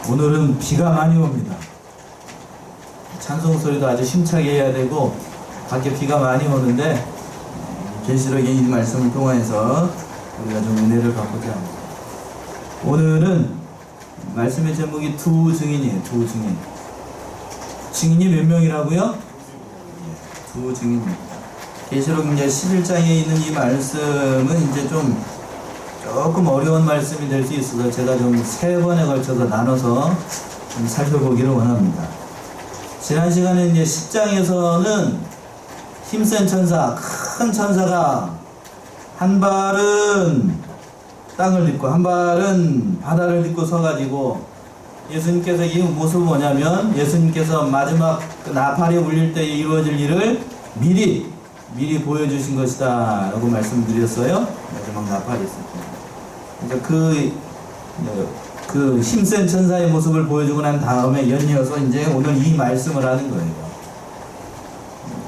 오늘은 비가 많이 옵니다. 찬송 소리도 아주 힘차게 해야 되고 밖에 비가 많이 오는데 계시록의 이 말씀을 통해서 우리가 좀 은혜를 받고자 합니다. 오늘은 말씀의 제목이 두 증인이에요. 두 증인. 증인이 몇 명이라고요? 두 증인입니다. 계시록 이제 11장에 있는 이 말씀은 이제 조금 어려운 말씀이 될 수 있어서 제가 좀 3번에 걸쳐서 나눠서 좀 살펴보기를 원합니다. 지난 시간에 이제 10장에서는 힘센 천사, 큰 천사가 한 발은 땅을 딛고 한 발은 바다를 딛고 서가지고 예수님께서 이 모습은 뭐냐면 예수님께서 마지막 그 나팔이 울릴 때 이루어질 일을 미리 보여주신 것이다 라고 말씀드렸어요. 마지막 나팔이 있을 때. 그러니까 그 힘센 천사의 모습을 보여주고 난 다음에 연이어서 이제 오늘 이 말씀을 하는 거예요.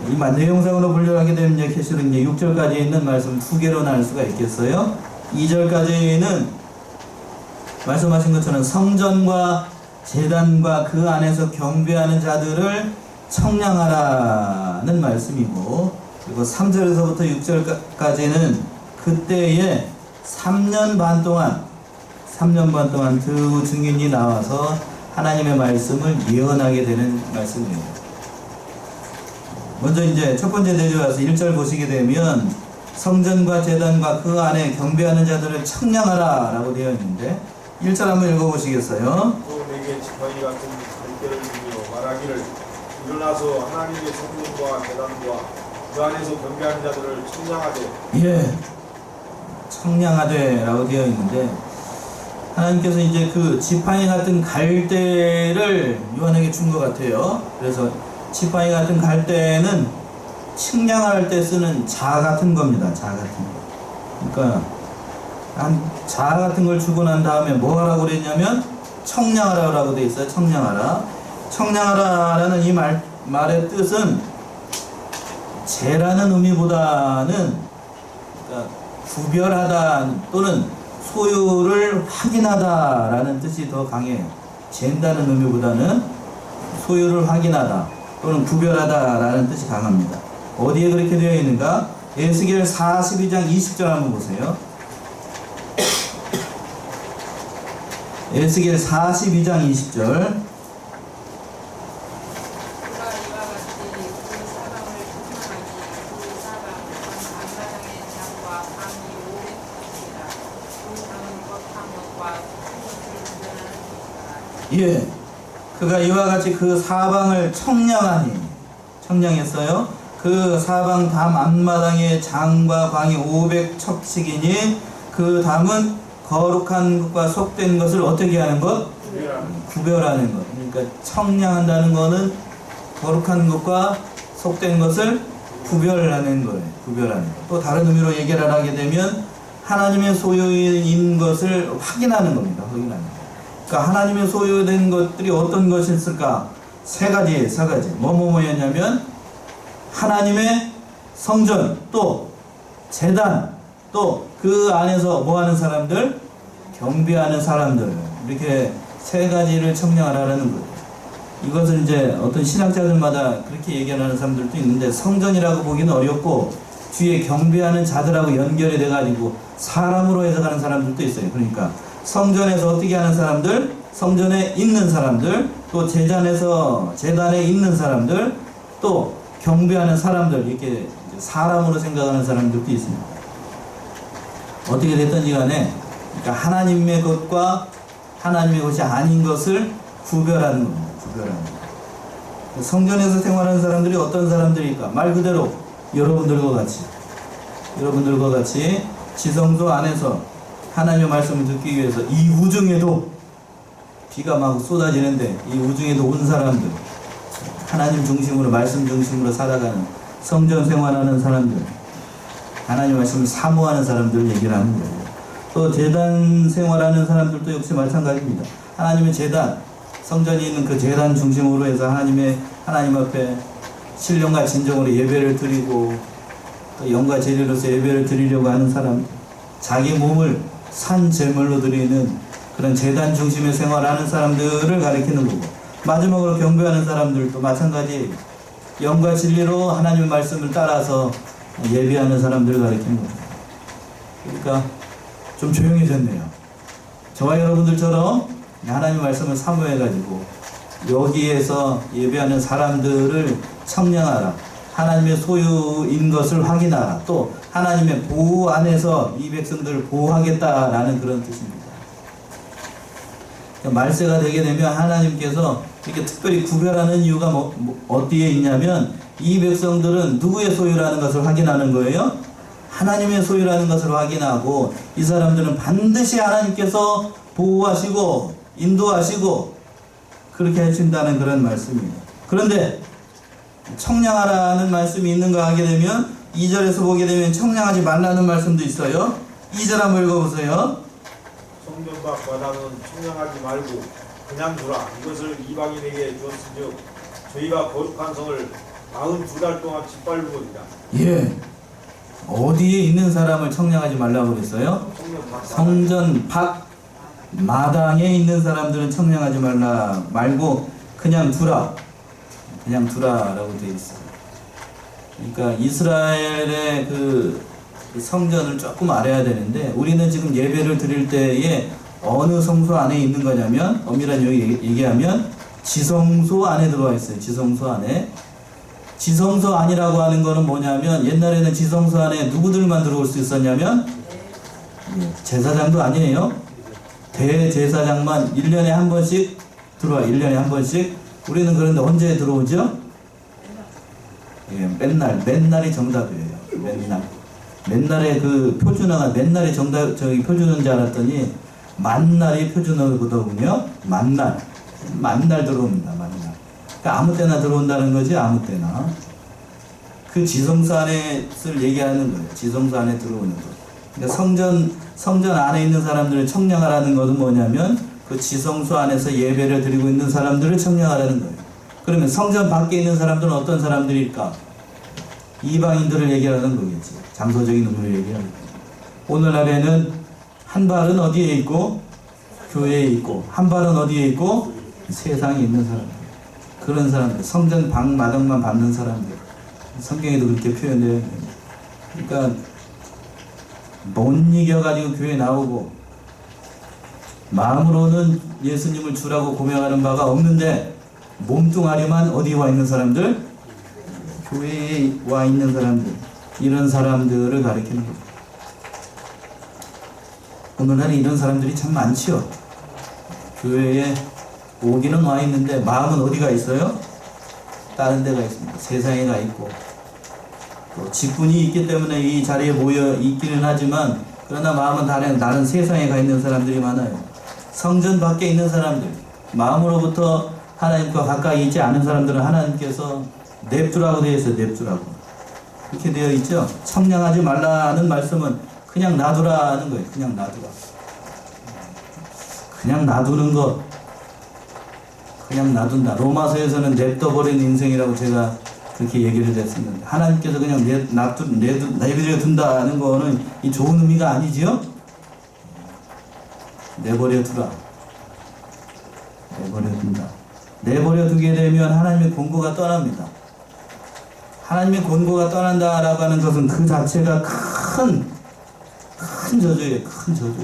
이 내용상으로 분류하게 되면 이제 계시록 이제 6절까지 있는 말씀 2개로 나눌 수가 있겠어요. 2절까지는 말씀하신 것처럼 성전과 제단과 그 안에서 경배하는 자들을 청량하라는 말씀이고, 그리고 3절에서부터 6절까지는 그때에 3년 반 동안 두 증인이 나와서 하나님의 말씀을 예언하게 되는 말씀입니다. 먼저 이제 첫 번째 대조에 와서 1절 보시게 되면 성전과 제단과 그 안에 경배하는 자들을 청량하라 라고 되어 있는데 1절 한번 읽어보시겠어요? 또 내게 지팡이 같은 갈대를 들며 말하기를 일어나서 하나님의 성전과 제단과 그 안에서 경배하는 자들을 청량하되. 예, 청량하되 라고 되어 있는데 하나님께서 이제 그 지팡이 같은 갈대를 요한에게 준 것 같아요. 그래서 지팡이 같은 갈대는 측량할 때 쓰는 자 같은 겁니다. 자 같은 거. 그러니까 자 같은 걸 주고 난 다음에 뭐 하라고 그랬냐면 청량하라고 돼 있어요. 청량하라. 청량하라라는 이 말의 뜻은 재라는 의미보다는 그러니까 구별하다 또는 소유를 확인하다라는 뜻이 더 강해요. 잰다는 의미보다는 소유를 확인하다 또는 구별하다라는 뜻이 강합니다. 어디에 그렇게 되어 있는가? 에스겔 42장 20절 한번 보세요. 에스겔 42장 20절. 예, 그가 이와 같이 그 사방을 청량했어요. 그 사방 담 앞마당의 장과 방이 500척씩이니 그 담은 거룩한 것과 속된 것을 어떻게 하는 것? 구별하는 것. 그러니까 청량한다는 것은 거룩한 것과 속된 것을 구별하는 거예요. 구별하는 것. 또 다른 의미로 얘기를 하게 되면 하나님의 소유인 것을 확인하는 겁니다. 확인하는 것. 그러니까 하나님의 소유된 것들이 어떤 것이 있을까? 세 가지. 뭐였냐면 하나님의 성전, 또 제단, 또 그 안에서 뭐 하는 사람들? 경배하는 사람들. 이렇게 세 가지를 청량하라는 거예요. 이것을 이제 어떤 신학자들마다 그렇게 얘기하는 사람들도 있는데 성전이라고 보기는 어렵고 뒤에 경배하는 자들하고 연결이 돼가지고 사람으로 해석하는 사람들도 있어요. 그러니까 성전에서 어떻게 하는 사람들, 성전에 있는 사람들, 또 제단에 있는 사람들, 또 경배하는 사람들, 이렇게 사람으로 생각하는 사람들도 있습니다. 어떻게 됐든지 간에 그러니까 하나님의 것과 하나님의 것이 아닌 것을 구별하는 겁니다. 구별하는 것. 성전에서 생활하는 사람들이 어떤 사람들일까? 말 그대로 여러분들과 같이 지성소 안에서 하나님의 말씀을 듣기 위해서 이 우중에도 비가 막 쏟아지는데 이 우중에도 온 사람들, 하나님 중심으로 말씀 중심으로 살아가는 성전 생활하는 사람들, 하나님 말씀을 사모하는 사람들을 얘기를 하는 거예요. 또 제단 생활하는 사람들도 역시 마찬가지입니다. 하나님의 제단, 성전이 있는 그 제단 중심으로 해서 하나님 앞에 신령과 진정으로 예배를 드리고 또 영과 제리로서 예배를 드리려고 하는 사람, 자기 몸을 산 제물로 드리는 그런 재단 중심의 생활하는 사람들을 가리키는 거고, 마지막으로 경배하는 사람들도 마찬가지예요. 영과 진리로 하나님의 말씀을 따라서 예배하는 사람들을 가리키는 거예요. 그러니까 좀 조용해졌네요. 저와 여러분들처럼 하나님의 말씀을 사모해가지고 여기에서 예배하는 사람들을 청량하라, 하나님의 소유인 것을 확인하라, 또 하나님의 보호 안에서 이 백성들을 보호하겠다라는 그런 뜻입니다. 말세가 되게 되면 하나님께서 이렇게 특별히 구별하는 이유가 어디에 있냐면, 이 백성들은 누구의 소유라는 것을 확인하는 거예요. 하나님의 소유라는 것을 확인하고, 이 사람들은 반드시 하나님께서 보호하시고 인도하시고 그렇게 하신다는 그런 말씀입니다. 그런데 청량하라는 말씀이 있는가 하게 되면 2절에서 보게 되면 청량하지 말라는 말씀도 있어요. 2절 한번 읽어보세요. 성전 밖 마당은 청량하지 말고 그냥 두라. 이것을 이방인에게 주었으며 저희가 거룩한 성을 42달 동안 짓밟으리라. 예. 어디에 있는 사람을 청량하지 말라고 그랬어요? 성전 밖 마당에 있는 사람들은 청량하지 말고 그냥 두라. 그냥 두라라고 되어 있어요. 그러니까 이스라엘의 그 성전을 조금 알아야 되는데, 우리는 지금 예배를 드릴 때에 어느 성소 안에 있는 거냐면, 엄밀한 얘기하면 지성소 안에 들어와 있어요. 지성소 안에. 지성소 안이라고 하는 거는 뭐냐면, 옛날에는 지성소 안에 누구들만 들어올 수 있었냐면, 제사장도 아니에요. 대제사장만 1년에 한 번씩 들어와. 1년에 한 번씩. 우리는 그런데 언제 들어오죠? 예, 맨날이 정답이에요. 맨날에 그 표준어가 맨날이 표준어인 줄 알았더니 만날이 표준어거든요. 만날 들어옵니다. 만날. 그러니까 아무 때나 들어온다는 거지, 아무 때나. 그 지성소 안에를 얘기하는 거예요. 지성소 안에 들어오는 거. 그러니까 성전 안에 있는 사람들을 청량하라는 것은 뭐냐면, 그 지성소 안에서 예배를 드리고 있는 사람들을 청량하라는 거예요. 그러면 성전 밖에 있는 사람들은 어떤 사람들일까? 이방인들을 얘기하는 거겠지. 장소적인 의미를 얘기하는 거예요. 오늘날에는 한 발은 어디에 있고? 교회에 있고, 한 발은 어디에 있고? 세상에 있는 사람들. 그런 사람들, 성전 방 마당만 밟는 사람들. 성경에도 그렇게 표현되어 있는 거예요. 그러니까 못 이겨가지고 교회 나오고 마음으로는 예수님을 주라고 고백하는 바가 없는데 몸뚱아리만 어디 와 있는 사람들? 교회에 와 있는 사람들. 이런 사람들을 가리키는 겁니다. 오늘날에 이런 사람들이 참 많지요. 교회에 오기는 와 있는데 마음은 어디가 있어요? 다른 데가 있습니다. 세상에 가 있고, 또 직분이 있기 때문에 이 자리에 모여 있기는 하지만, 그러나 마음은 다른 세상에 가 있는 사람들이 많아요. 성전 밖에 있는 사람들, 마음으로부터 하나님과 가까이 있지 않은 사람들은 하나님께서 냅두라고 되어 있어요. 냅두라고. 그렇게 되어 있죠. 청량하지 말라는 말씀은 그냥 놔두라는 거예요. 그냥 놔두라. 그냥 놔두는 것, 그냥 놔둔다. 로마서에서는 냅둬버린 인생이라고 제가 그렇게 얘기를 했습니다. 하나님께서 그냥 내버려 둔다는 거는 이 좋은 의미가 아니지요? 내버려 두라. 내버려 둔다. 내버려 두게 되면 하나님의 권고가 떠납니다. 하나님의 권고가 떠난다라고 하는 것은 그 자체가 큰 저주예요. 큰 저주.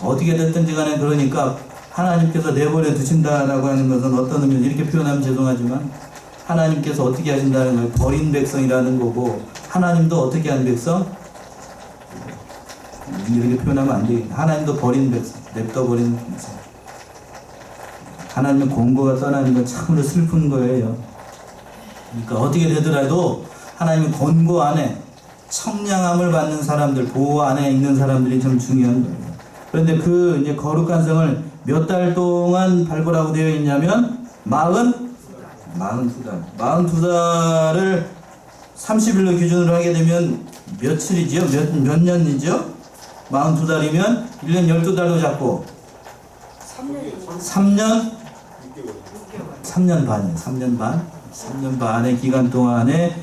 어떻게 됐든지 간에, 그러니까 하나님께서 내버려 두신다라고 하는 것은 어떤 의미로, 이렇게 표현하면 죄송하지만 하나님께서 어떻게 하신다는 거예요. 버린 백성이라는 거고, 하나님도 어떻게 한 백성? 이렇게 표현하면 안 되겠다. 하나님도 버린 백성, 냅둬버린 백성. 하나님의 권고가 떠나는 건 참으로 슬픈 거예요. 그러니까 어떻게 되더라도 하나님의 권고 안에 청량함을 받는 사람들, 보호 안에 있는 사람들이 좀 중요한 거예요. 그런데 그 이제 거룩한 성을 몇 달 동안 밟으라고 되어 있냐면 42달을 30일로 기준으로 하게 되면 며칠이죠? 몇 년이죠? 42달이면 1년 12달로 잡고 3년 반이에요. 3년 반. 3년 반의 기간 동안에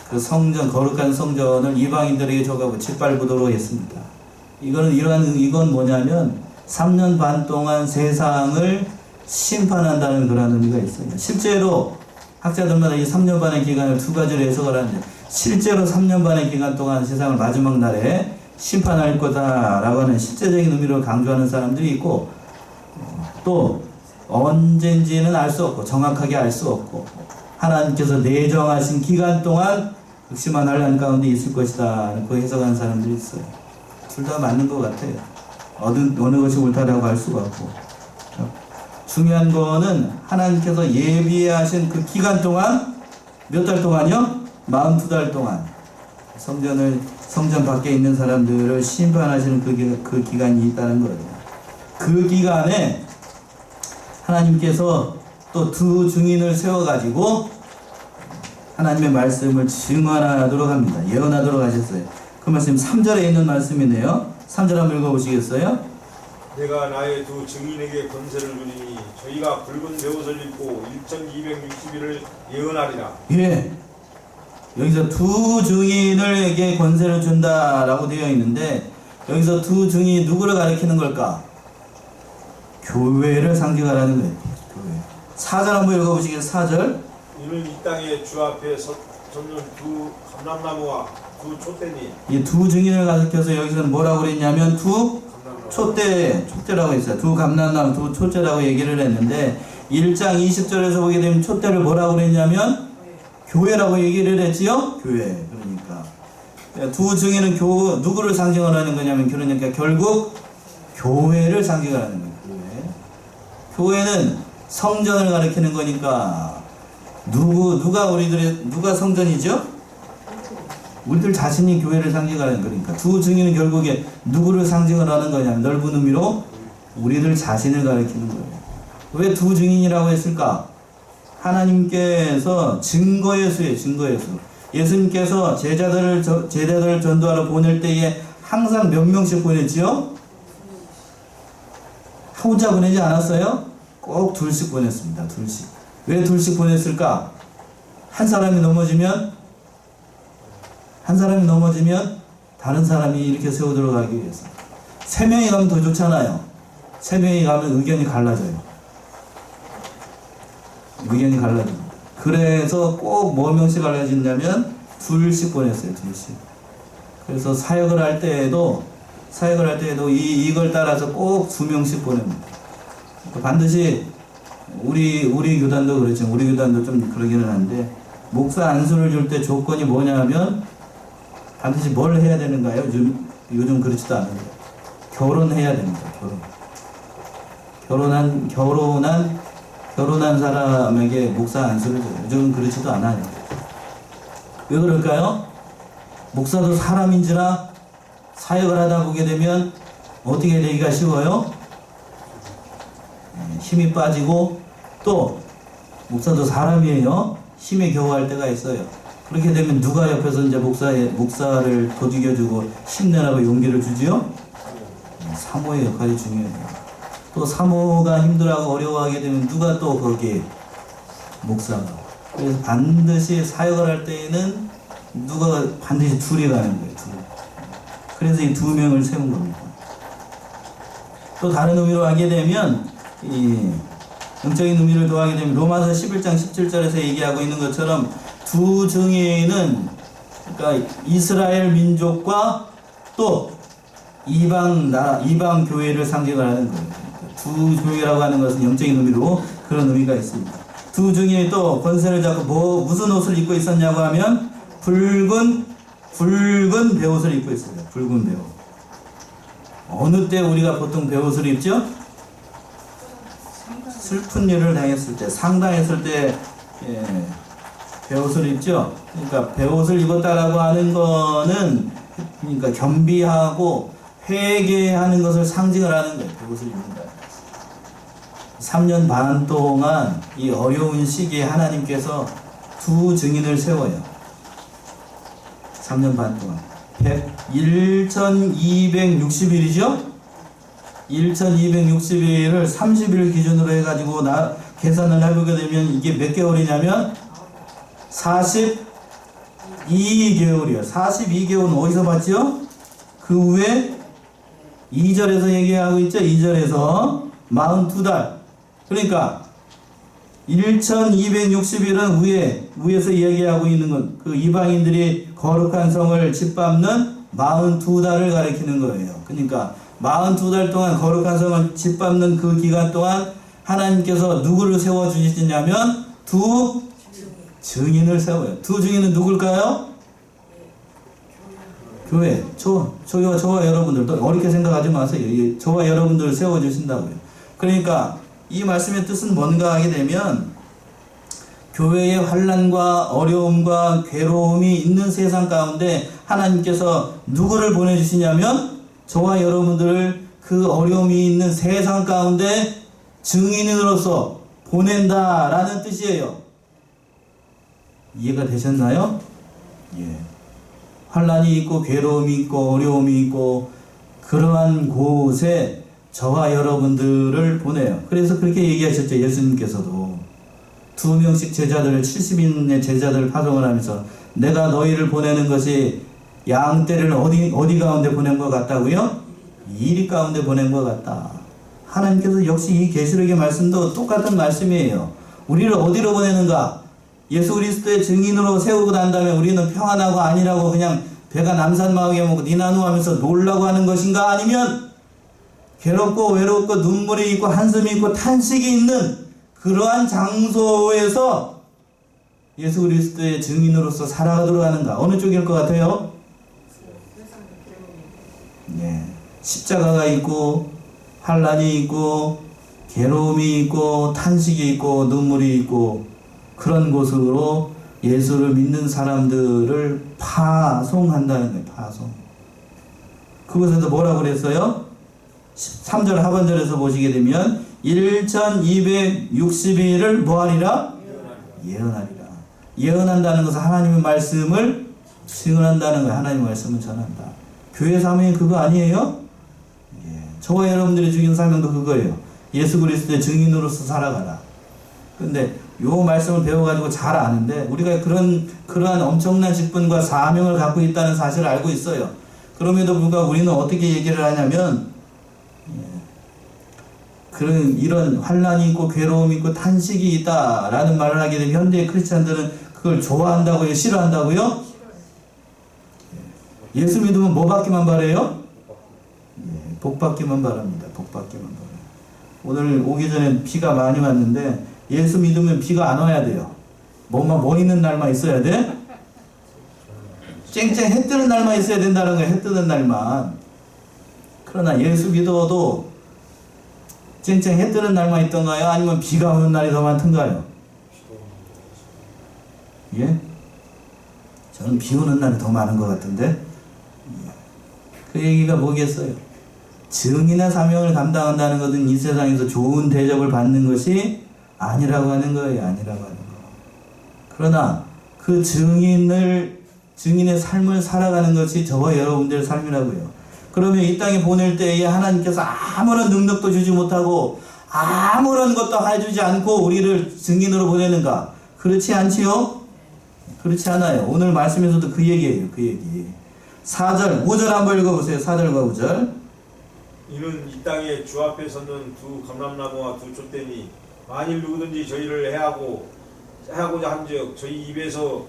그 성전, 거룩한 성전을 이방인들에게 줘가고 짓밟도록 했습니다. 이건 뭐냐면 3년 반 동안 세상을 심판한다는 그런 의미가 있어요. 실제로 학자들마다 이 3년 반의 기간을 두 가지로 해석을 하는데, 실제로 3년 반의 기간 동안 세상을 마지막 날에 심판할 거다라고 하는 실제적인 의미로 강조하는 사람들이 있고, 또 언젠지는 알 수 없고 정확하게 알 수 없고 하나님께서 내정하신 기간 동안 극심한 환난 가운데 있을 것이다 그 해석하는 사람들이 있어요. 둘 다 맞는 것 같아요. 어느 것이 옳다라고 할 수가 없고, 중요한 거는 하나님께서 예비하신 그 기간 동안, 몇 달 동안요? 42달 동안 성전 밖에 있는 사람들을 심판하시는 그 기간이 있다는 거예요. 그 기간에 하나님께서 또 두 증인을 세워가지고 하나님의 말씀을 증언하도록 합니다. 예언하도록 하셨어요. 그 말씀 3절에 있는 말씀이네요. 3절 한번 읽어보시겠어요? 내가 나의 두 증인에게 권세를 주리니 저희가 붉은 베옷을 입고 1260일을 예언하리라. 예. 여기서 두 증인에게 권세를 준다라고 되어 있는데, 여기서 두 증인이 누구를 가리키는 걸까? 교회를 상징하라는 거예요. 교회. 4절 한번 읽어보시겠어요? 4절. 이는 이 땅에 주 앞에 섰는 두 감람나무와 두 촛대니. 이 두 증인을 가리켜서 여기서는 뭐라고 그랬냐면 두 촛대라고 했어요. 두 감람나무, 두 촛대라고 얘기를 했는데, 1장 20절에서 보게 되면 촛대를 뭐라고 그랬냐면 교회라고 얘기를 했지요? 교회. 그러니까 두 증인은 누구를 상징하는 거냐면, 그러니까 결국 교회를 상징하는 거예요. 교회는 성전을 가리키는 거니까 누가 성전이죠? 우리들 자신이 교회를 상징하는 거니까 두 증인은 결국에 누구를 상징을 하는 거냐면, 넓은 의미로 우리들 자신을 가리키는 거예요. 왜 두 증인이라고 했을까? 하나님께서 증거의 수예요. 증거의 수. 예수님께서 제자들을 전도하러 보낼 때에 항상 몇 명씩 보냈지요? 혼자 보내지 않았어요? 꼭 둘씩 보냈습니다. 둘씩. 왜 둘씩 보냈을까? 한 사람이 넘어지면 다른 사람이 이렇게 세워 들어가기 위해서. 3명이 가면 더 좋잖아요. 3명이 가면 의견이 갈라져요. 그래서 꼭 몇 명씩 갈라진다면 둘씩 보냈어요. 둘씩. 그래서 사역을 할 때에도 이걸 따라서 꼭 2명씩 보냅니다. 반드시 우리 교단도 그렇죠. 우리 교단도 좀 그러기는 한데, 목사 안수를 줄 때 조건이 뭐냐면 반드시 뭘 해야 되는가요? 요즘 그렇지도 않은데 결혼해야 됩니다. 결혼한 사람에게 목사 안수를 줘요. 요즘은 그렇지도 않아요. 왜 그럴까요? 목사도 사람인지라 사역을 하다 보게 되면 어떻게 되기가 쉬워요? 힘이 빠지고, 또 목사도 사람이에요. 힘에 겨워할 때가 있어요. 그렇게 되면 누가 옆에서 이제 목사를 도둑여주고 힘내라고 용기를 주지요? 사모의 역할이 중요해요. 또 사모가 힘들어하고 어려워하게 되면 누가 또 거기에? 목사가. 그래서 반드시 사역을 할 때에는 누가 반드시 둘이 가는 거예요. 둘. 그래서 이 2명을 세운 겁니다. 또 다른 의미로 하게 되면, 이 영적인 의미를 더하게 되면 로마서 11장 17절에서 얘기하고 있는 것처럼 두 증인은, 그러니까 이스라엘 민족과 또 이방 교회를 상징을 하는 거예요. 그러니까 두 교회라고 하는 것은 영적인 의미로 그런 의미가 있습니다. 두 증인이 또 권세를 잡고 무슨 옷을 입고 있었냐고 하면 붉은 베옷을 입고 있어요. 붉은 베옷. 어느 때 우리가 보통 베옷을 입죠? 슬픈 일을 당했을 때, 상당했을 때, 베옷을 입죠. 그러니까 베옷을 입었다라고 하는 거는, 그러니까 겸비하고 회개하는 것을 상징을 하는 거예요. 베옷을 입는다. 3년 반 동안 이 어려운 시기에 하나님께서 두 증인을 세워요. 3년 반 동안. 1260일이죠? 1260일을 30일 기준으로 해가지고 계산을 해보게 되면 이게 몇 개월이냐면 42개월이에요. 42개월은 어디서 봤죠? 그 후에 2절에서 얘기하고 있죠. 2절에서 42달. 그러니까 1260일은 위에서 얘기하고 있는 건 그 이방인들이 거룩한 성을 짓밟는 42달을 가리키는 거예요. 그러니까 42달 동안 거룩한 성을 짓밟는 그 기간 동안 하나님께서 누구를 세워주시냐면 두 증인을 세워요. 두 증인은 누굴까요? 교회. 저와 여러분들, 또 어렵게 생각하지 마세요. 저와 여러분들을 세워주신다고요. 그러니까 이 말씀의 뜻은 뭔가 하게 되면 교회의 환난과 어려움과 괴로움이 있는 세상 가운데 하나님께서 누구를 보내주시냐면 저와 여러분들을 그 어려움이 있는 세상 가운데 증인으로서 보낸다라는 뜻이에요. 이해가 되셨나요? 예. 환난이 있고 괴로움이 있고 어려움이 있고 그러한 곳에 저와 여러분들을 보내요. 그래서 그렇게 얘기하셨죠. 예수님께서도 2명씩 제자들을 70인의 제자들을 파송을 하면서 내가 너희를 보내는 것이 양떼를 어디 가운데 보낸 것 같다고요? 이리 가운데 보낸 것 같다. 하나님께서 역시 이 계시록의 말씀도 똑같은 말씀이에요. 우리를 어디로 보내는가? 예수 그리스도의 증인으로 세우고 난 다음에 우리는 평안하고 아니라고 그냥 배가 남산마을에 먹고 니나누하면서 놀라고 하는 것인가? 아니면 괴롭고 외롭고 눈물이 있고 한숨이 있고 탄식이 있는 그러한 장소에서 예수 그리스도의 증인으로서 살아가도록 하는가? 어느 쪽일 것 같아요? 네. 십자가가 있고 환난이 있고 괴로움이 있고 탄식이 있고 눈물이 있고 그런 곳으로 예수를 믿는 사람들을 파송한다는 거예요. 파송. 그곳에서 뭐라고 그랬어요? 3절 하반절에서 보시게 되면 1260일을 뭐하리라? 예언하리라. 예언한다는 것은 하나님의 말씀을 증언한다는 거예요. 하나님의 말씀을 전한다. 교회 사명이 그거 아니에요? 예. 저와 여러분들이 주긴 사명도 그거예요. 예수 그리스도의 증인으로서 살아가라. 근데 요 말씀을 배워가지고 잘 아는데 우리가 그러한 엄청난 직분과 사명을 갖고 있다는 사실을 알고 있어요. 그럼에도 불구하고 우리는 어떻게 얘기를 하냐면 이런 환난이 있고 괴로움이 있고 탄식이 있다라는 말을 하게 되면 현대 크리스찬들은 그걸 좋아한다고요? 싫어한다고요? 예수 믿으면 뭐 받기만 바래요? 복 받기만 바랍니다. 복 받기만 바라요. 오늘 오기 전에 비가 많이 왔는데 예수 믿으면 비가 안 와야 돼요. 뭐 있는 날만 있어야 돼? 쨍쨍 해 뜨는 날만 있어야 된다는 거예요. 해 뜨는 날만. 그러나 예수 믿어도 쨍쨍 해 뜨는 날만 있던가요? 아니면 비가 오는 날이 더 많던가요? 예? 저는 비 오는 날이 더 많은 것 같은데. 그 얘기가 뭐겠어요? 증인의 사명을 감당한다는 것은 이 세상에서 좋은 대접을 받는 것이 아니라고 하는 거예요. 아니라고 하는 거. 그러나 그 증인의 삶을 살아가는 것이 저와 여러분들의 삶이라고요. 그러면 이 땅에 보낼 때에 하나님께서 아무런 능력도 주지 못하고 아무런 것도 해주지 않고 우리를 증인으로 보내는가? 그렇지 않지요? 그렇지 않아요. 오늘 말씀에서도 그 얘기예요. 그 얘기. 4절, 5절 한번 읽어보세요. 4절과 5절. 이는 이 땅에 주 앞에 서는 두 감람나무와 두 촛대니 만일 누구든지 저희를 해하고자 한즉 저희 입에서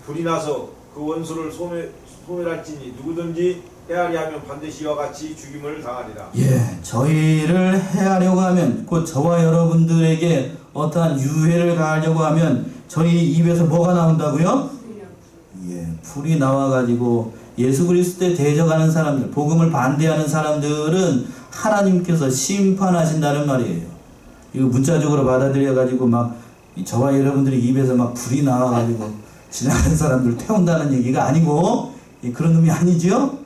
불이 나서 그 원수를 소멸할지니 누구든지 해하려 하면 반드시 이와 같이 죽임을 당하리라. 예, 저희를 해하려고 하면 곧 저와 여러분들에게 어떠한 유해를 가하려고 하면 저희 입에서 뭐가 나온다고요? 예, 불이 나와가지고 예수 그리스도에 대적하는 사람들, 복음을 반대하는 사람들은 하나님께서 심판하신다는 말이에요. 이거 문자적으로 받아들여가지고 막 저와 여러분들이 입에서 막 불이 나와가지고 지나가는 사람들 태운다는 얘기가 아니고 그런 의미 아니죠?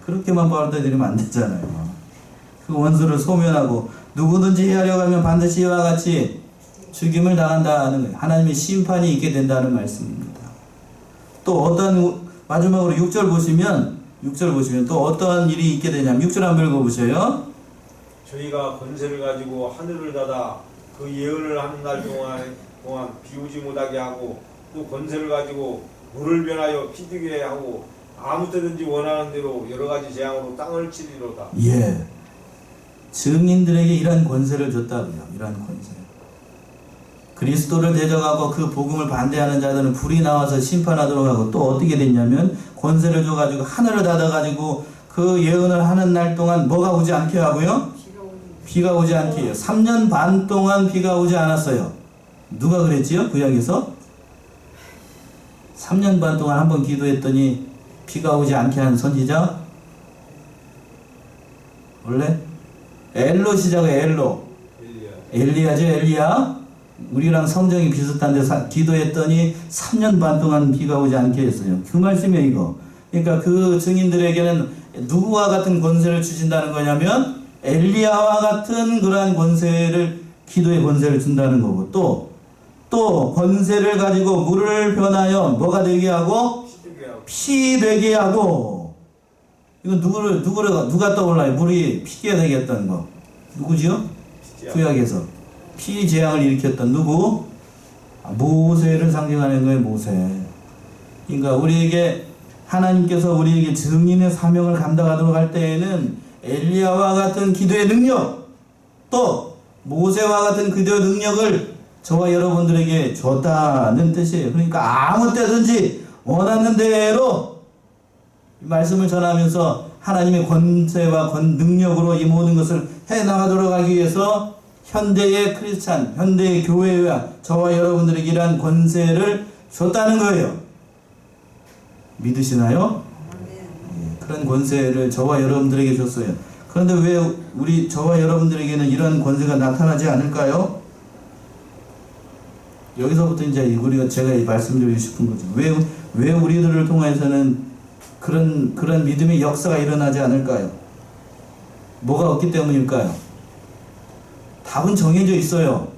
그렇게만 받아들이면 안 되잖아요. 그 원수를 소멸하고 누구든지 해하려고 하면 반드시 이와 같이 죽임을 당한다는 거예요. 하나님의 심판이 있게 된다는 말씀입니다. 또 마지막으로 6절 보시면 또 어떤 일이 있게 되냐면 6절 한번 읽어보세요. 저희가 권세를 가지고 하늘을 닫아 그 예언을 하는 날 동안 비우지 못하게 하고 또 권세를 가지고 물을 변하여 피되게 하고 아무 때든지 원하는 대로 여러 가지 재앙으로 땅을 치리로다. 예. 증인들에게 이러한 권세를 줬다고요. 이러한 권세. 그리스도를 대적하고 그 복음을 반대하는 자들은 불이 나와서 심판하도록 하고, 또 어떻게 됐냐면 권세를 줘가지고 하늘을 닫아가지고 그 예언을 하는 날 동안 뭐가 오지 않게 하고요? 비가 오지 않게 해요. 3년 반 동안 비가 오지 않았어요. 누가 그랬지요? 구약에서 3년 반 동안 한번 기도했더니 비가 오지 않게 한 선지자? 원래 엘로 시작해. 엘로 엘리야죠. 엘리야. 우리랑 성정이 비슷한데 기도했더니 3년 반 동안 비가 오지 않게 했어요. 그 말씀이에요, 이거. 그러니까 그 증인들에게는 누구와 같은 권세를 주신다는 거냐면 엘리야와 같은 그러한 권세를, 기도의 권세를 준다는 거고, 또 권세를 가지고 물을 변하여 뭐가 되게 하고 피 되게 하고. 이건 누가 떠올라요? 물이 피가 되게 했다는 거 누구지요? 구약에서 피 재앙을 일으켰던 누구? 모세를 상징하는 거예요. 모세. 그러니까 우리에게 하나님께서 우리에게 증인의 사명을 감당하도록 할 때에는 엘리야와 같은 기도의 능력, 또 모세와 같은 기도의 능력을 저와 여러분들에게 줬다는 뜻이에요. 그러니까 아무 때든지 원하는 대로 말씀을 전하면서 하나님의 권세와 능력으로 이 모든 것을 해나가도록 하기 위해서 현대의 크리스찬, 현대의 교회와 저와 여러분들에게 이러한 권세를 줬다는 거예요. 믿으시나요? 그런 권세를 저와 여러분들에게 줬어요. 그런데 왜 저와 여러분들에게는 이런 권세가 나타나지 않을까요? 여기서부터 이제 제가 말씀드리고 싶은 거죠. 왜 우리들을 통해서는 그런 믿음의 역사가 일어나지 않을까요? 뭐가 없기 때문일까요? 답은 정해져 있어요.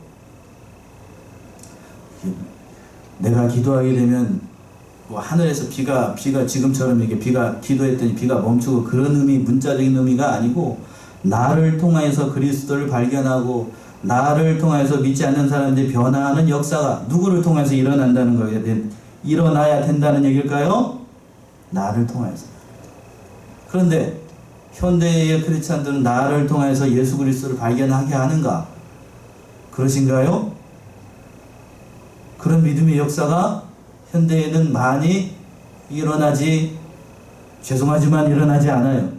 내가 기도하게 되면 뭐 하늘에서 비가 지금처럼 이렇게 기도했더니 비가 멈추고 그런 문자적인 의미가 아니고, 나를 통해서 그리스도를 발견하고 나를 통해서 믿지 않는 사람들이 변화하는 역사가 누구를 통해서 일어난다는 거예요. 일어나야 된다는 얘기일까요? 나를 통해서. 그런데 현대의 크리스찬들은 나를 통해서 예수 그리스도를 발견하게 하는가? 그러신가요? 그런 믿음의 역사가 현대에는 많이 죄송하지만 일어나지 않아요.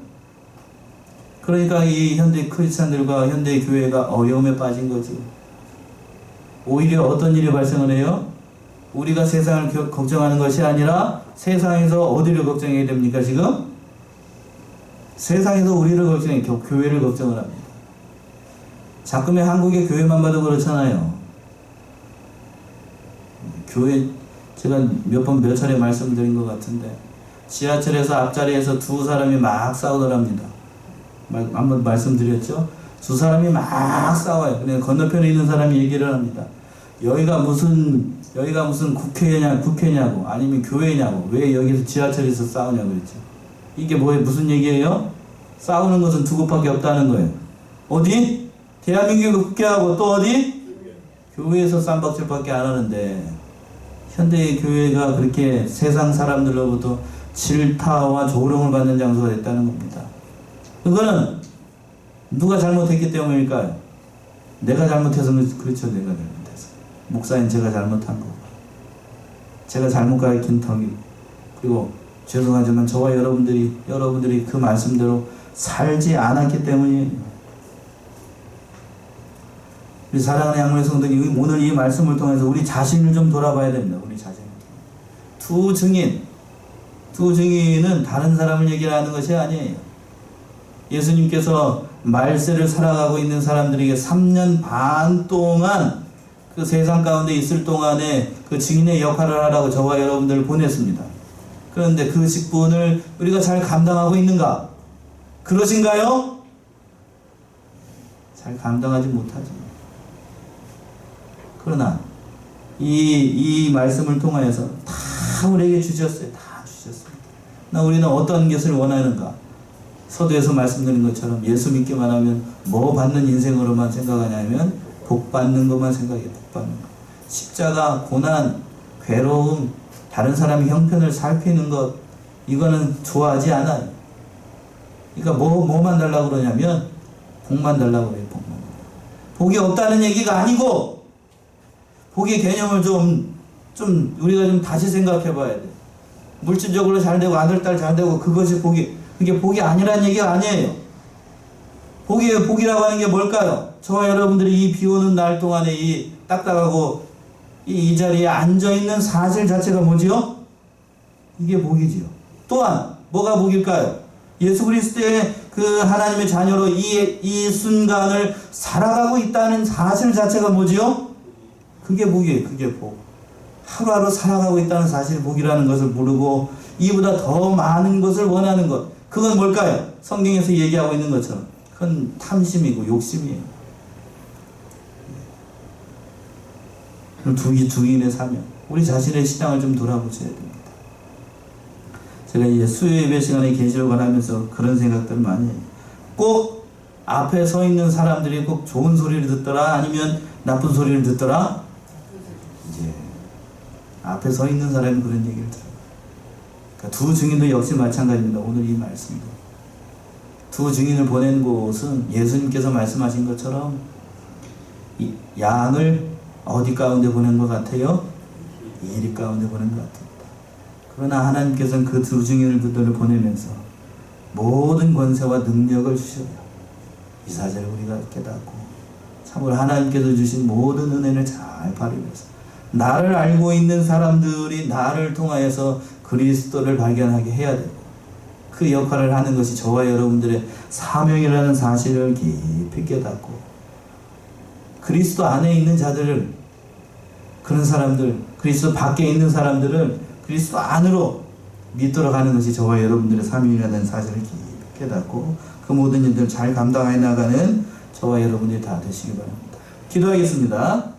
그러니까 이 현대 크리스찬들과 현대 교회가 어려움에 빠진 거지. 오히려 어떤 일이 발생을 해요? 우리가 세상을 걱정하는 것이 아니라 세상에서 어디를 걱정해야 됩니까, 지금? 세상에서 우리를 걱정해, 교회를 걱정을 합니다. 자꾸만 한국의 교회만 봐도 그렇잖아요. 교회, 제가 몇 차례 말씀드린 것 같은데, 지하철에서 앞자리에서 두 사람이 막 싸우더랍니다. 한번 말씀드렸죠? 두 사람이 막 싸워요. 근데 건너편에 있는 사람이 얘기를 합니다. 여기가 무슨 국회냐고, 아니면 교회냐고, 왜 여기서 지하철에서 싸우냐고 그랬죠. 이게 무슨 얘기예요? 싸우는 것은 두 곳밖에 없다는 거예요. 어디? 대한민국 국회하고 또 어디? 교회에서 쌈박질밖에 안 하는데, 현대의 교회가 그렇게 세상 사람들로부터 질타와 조롱을 받는 장소가 됐다는 겁니다. 그거는 누가 잘못했기 때문일까요? 내가 잘못해서 그렇죠. 내가 잘못해서. 목사님 제가 잘못한 거. 제가 잘못 가르친 덕이. 그리고 죄송하지만 저와 여러분들이 그 말씀대로 살지 않았기 때문이에요. 우리 사랑하는 양문의 성도님, 오늘 이 말씀을 통해서 우리 자신을 좀 돌아봐야 됩니다. 우리 자신을. 두 증인은 다른 사람을 얘기하는 것이 아니에요. 예수님께서 말세를 살아가고 있는 사람들에게 3년 반 동안 그 세상 가운데 있을 동안에 그 증인의 역할을 하라고 저와 여러분들을 보냈습니다. 그런데 그 직분을 우리가 잘 감당하고 있는가? 그러신가요? 잘 감당하지 못하죠. 그러나 이 말씀을 통하여서 다 우리에게 주셨어요. 다 주셨습니다. 우리는 어떤 것을 원하는가? 서두에서 말씀드린 것처럼 예수 믿기만 하면 뭐 받는 인생으로만 생각하냐면 복 받는 것만 생각해요. 복 받는 것. 십자가, 고난, 괴로움, 다른 사람의 형편을 살피는 것, 이거는 좋아하지 않아요. 그러니까 뭐만 달라고 그러냐면 복만 달라고 그래요. 복만. 복이 없다는 얘기가 아니고 복의 개념을 좀 우리가 좀 다시 생각해 봐야 돼. 물질적으로 잘 되고 아들 딸 잘 되고 그것이 그게 복이 아니란 얘기가 아니에요. 복이라고 하는 게 뭘까요? 저와 여러분들이 이 비 오는 날 동안에 이 딱딱하고 이 자리에 앉아 있는 사실 자체가 뭐지요? 이게 복이지요. 또한 뭐가 복일까요? 예수 그리스도의 그 하나님의 자녀로 이 순간을 살아가고 있다는 사실 자체가 뭐지요? 그게 복이에요. 그게 복. 하루하루 살아가고 있다는 사실이 복이라는 것을 모르고 이보다 더 많은 것을 원하는 것. 그건 뭘까요? 성경에서 얘기하고 있는 것처럼 그건 탐심이고 욕심이에요. 그럼 주인의 사명. 우리 자신의 신앙을 좀 돌아보셔야 됩니다. 제가 이제 수요 예배 시간에 계시록을 하면서 그런 생각들 많이 해요. 꼭 앞에 서 있는 사람들이 꼭 좋은 소리를 듣더라 아니면 나쁜 소리를 듣더라? 이제 앞에 서 있는 사람이 그런 얘기를 들어요. 그러니까 두 증인도 역시 마찬가지입니다. 오늘 이 말씀도. 두 증인을 보낸 곳은 예수님께서 말씀하신 것처럼 이 양을 어디 가운데 보낸 것 같아요? 이리 가운데 보낸 것 같아요. 그러나 하나님께서는 그 두 증인들을 보내면서 모든 권세와 능력을 주셔요. 이 사실을 우리가 깨닫고 참으로 하나님께서 주신 모든 은혜를 잘 발휘해서 나를 알고 있는 사람들이 나를 통하여서 그리스도를 발견하게 해야 되고 그 역할을 하는 것이 저와 여러분들의 사명이라는 사실을 깊이 깨닫고 그리스도 안에 있는 자들을 그런 사람들 그리스도 밖에 있는 사람들을 그리스도 안으로 믿도록 하는 것이 저와 여러분들의 사명이라는 사실을 깊이 깨닫고 그 모든 일들을 잘 감당해 나가는 저와 여러분들이 다 되시기 바랍니다. 기도하겠습니다.